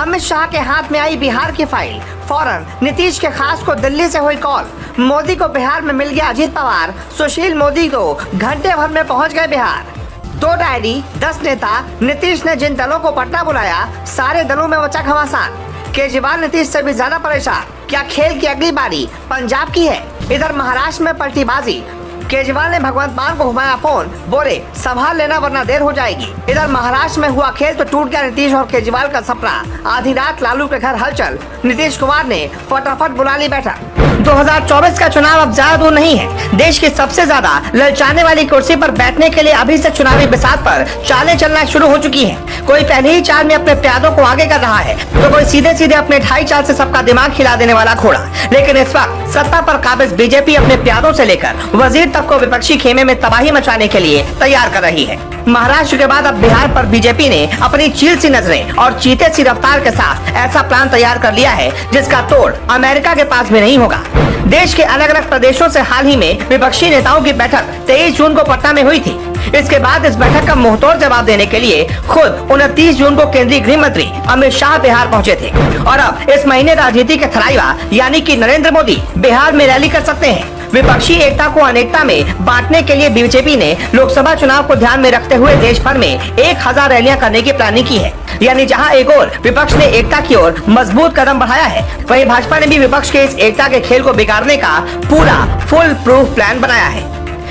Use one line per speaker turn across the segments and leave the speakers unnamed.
अमित शाह के हाथ में आई बिहार की फाइल। फौरन नीतीश के खास को दिल्ली से हुई कॉल। मोदी को बिहार में मिल गया अजीत पवार। सुशील मोदी को घंटे भर में पहुंच गए बिहार। 2 डायरी 10 नेता। नीतीश ने जिन दलों को पटना बुलाया, सारे दलों में मचा घमासान। केजरीवाल नीतीश से भी ज्यादा परेशान। क्या खेल की अगली बारी पंजाब की है? इधर महाराष्ट्र में पलटीबाजी। केजरीवाल ने भगवंत मान को घुमाया फोन, बोले संभाल लेना वरना देर हो जाएगी। इधर महाराष्ट्र में हुआ खेल तो टूट गया नीतीश और केजरीवाल का सपना। आधी रात लालू के घर हलचल। नीतीश कुमार ने फटाफट बुला ली बैठक। 2024 का चुनाव अब ज्यादा दूर नहीं है। देश की सबसे ज्यादा ललचाने वाली कुर्सी पर बैठने के लिए अभी से चुनावी बिसात पर चालें चलना शुरू हो चुकी हैं। कोई पहले ही चाल में अपने प्यादों को आगे कर रहा है तो कोई सीधे सीधे अपने ढाई चाल से सबका दिमाग हिला देने वाला घोड़ा। लेकिन इस वक्त सत्ता पर काबिज बीजेपी अपने प्यादों से लेकर वजीर तक को विपक्षी खेमे में तबाही मचाने के लिए तैयार कर रही है। महाराष्ट्र के बाद अब बिहार पर बीजेपी ने अपनी चील सी नजरें और चीते सी रफ्तार के साथ ऐसा प्लान तैयार कर लिया है जिसका तोड़ अमेरिका के पास भी नहीं होगा। देश के अलग अलग प्रदेशों से हाल ही में विपक्षी नेताओं की बैठक 23 जून को पटना में हुई थी। इसके बाद इस बैठक का मुंहतोड़ जवाब देने के लिए खुद 29 जून को केंद्रीय गृह मंत्री अमित शाह बिहार पहुंचे थे। और अब इस महीने राजनीति के थराइवा यानी कि नरेंद्र मोदी बिहार में रैली कर सकते हैं। विपक्षी एकता को अनेकता में बांटने के लिए बीजेपी ने लोकसभा चुनाव को ध्यान में रखते हुए देश भर में 1000 रैलियां करने की प्लानिंग की है। यानी जहां एक ओर विपक्ष ने एकता की ओर मजबूत कदम बढ़ाया है, वहीं भाजपा ने भी विपक्ष के इस एकता के खेल को बिगाड़ने का पूरा फुल प्रूफ प्लान बनाया है।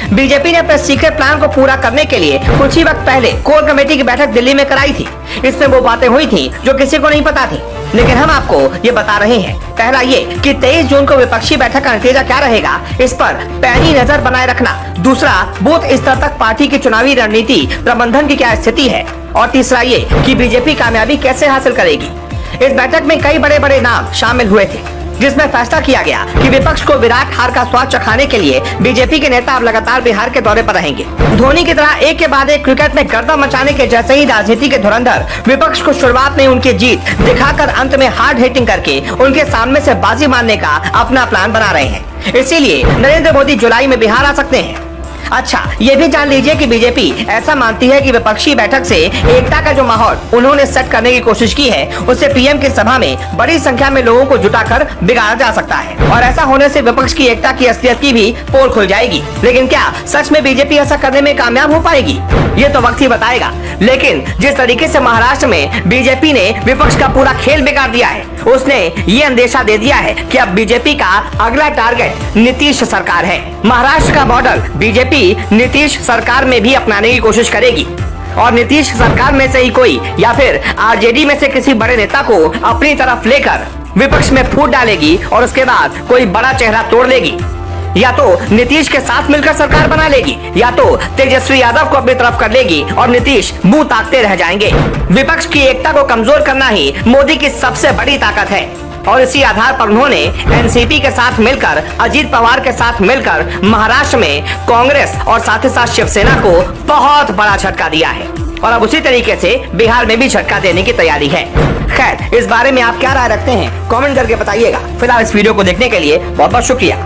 बीजेपी ने अपने सीक्रेट प्लान को पूरा करने के लिए कुछ ही वक्त पहले कोर कमेटी की बैठक दिल्ली में कराई थी। इसमें वो बातें हुई थी जो किसी को नहीं पता थी, लेकिन हम आपको ये बता रहे हैं। पहला ये कि 23 जून को विपक्षी बैठक का नतीजा क्या रहेगा, इस पर पैनी नजर बनाए रखना। दूसरा, बूथ स्तर तक पार्टी की चुनावी रणनीति प्रबंधन की क्या स्थिति है। और तीसरा ये कि बीजेपी कामयाबी कैसे हासिल करेगी। इस बैठक में कई बड़े बड़े नाम शामिल हुए थे, जिसमें फैसला किया गया कि विपक्ष को विराट हार का स्वाद चखाने के लिए बीजेपी के नेता अब लगातार बिहार के दौरे पर रहेंगे। धोनी की तरह एक के बाद एक क्रिकेट में गर्दा मचाने के जैसे ही राजनीति के धुरंधर विपक्ष को शुरुआत में उनकी जीत दिखाकर अंत में हार्ड हिटिंग करके उनके सामने से बाजी मारने का अपना प्लान बना रहे हैं। इसीलिए नरेंद्र मोदी जुलाई में बिहार आ सकते हैं। अच्छा, ये भी जान लीजिए कि बीजेपी ऐसा मानती है कि विपक्षी बैठक से एकता का जो माहौल उन्होंने सेट करने की कोशिश की है, उससे पीएम की सभा में बड़ी संख्या में लोगों को जुटाकर बिगाड़ा जा सकता है। और ऐसा होने से विपक्ष की एकता की असलियत की भी पोल खुल जाएगी। लेकिन क्या सच में बीजेपी ऐसा करने में कामयाब हो पाएगी, ये तो वक्त ही बताएगा। लेकिन जिस तरीके से महाराष्ट्र में बीजेपी ने विपक्ष का पूरा खेल बिगाड़ दिया है, उसने ये अंदेशा दे दिया है कि अब बीजेपी का अगला टारगेट नीतीश सरकार है। महाराष्ट्र का मॉडल बीजेपी नीतीश सरकार में भी अपनाने की कोशिश करेगी और नीतीश सरकार में से ही कोई या फिर आरजेडी में से किसी बड़े नेता को अपनी तरफ लेकर विपक्ष में फूट डालेगी और उसके बाद कोई बड़ा चेहरा तोड़ लेगी। या तो नीतीश के साथ मिलकर सरकार बना लेगी या तो तेजस्वी यादव को अपनी तरफ कर लेगी और नीतीश मुंह ताकते रह जाएंगे। विपक्ष की एकता को कमजोर करना ही मोदी की सबसे बड़ी ताकत है और इसी आधार पर उन्होंने एनसीपी के साथ मिलकर, अजीत पवार के साथ मिलकर महाराष्ट्र में कांग्रेस और साथ ही साथ शिवसेना को बहुत बड़ा झटका दिया है और अब उसी तरीके से बिहार में भी झटका देने की तैयारी है। खैर, इस बारे में आप क्या राय रखते हैं, कमेंट करके बताइएगा। फिलहाल इस वीडियो को देखने के लिए बहुत बहुत शुक्रिया।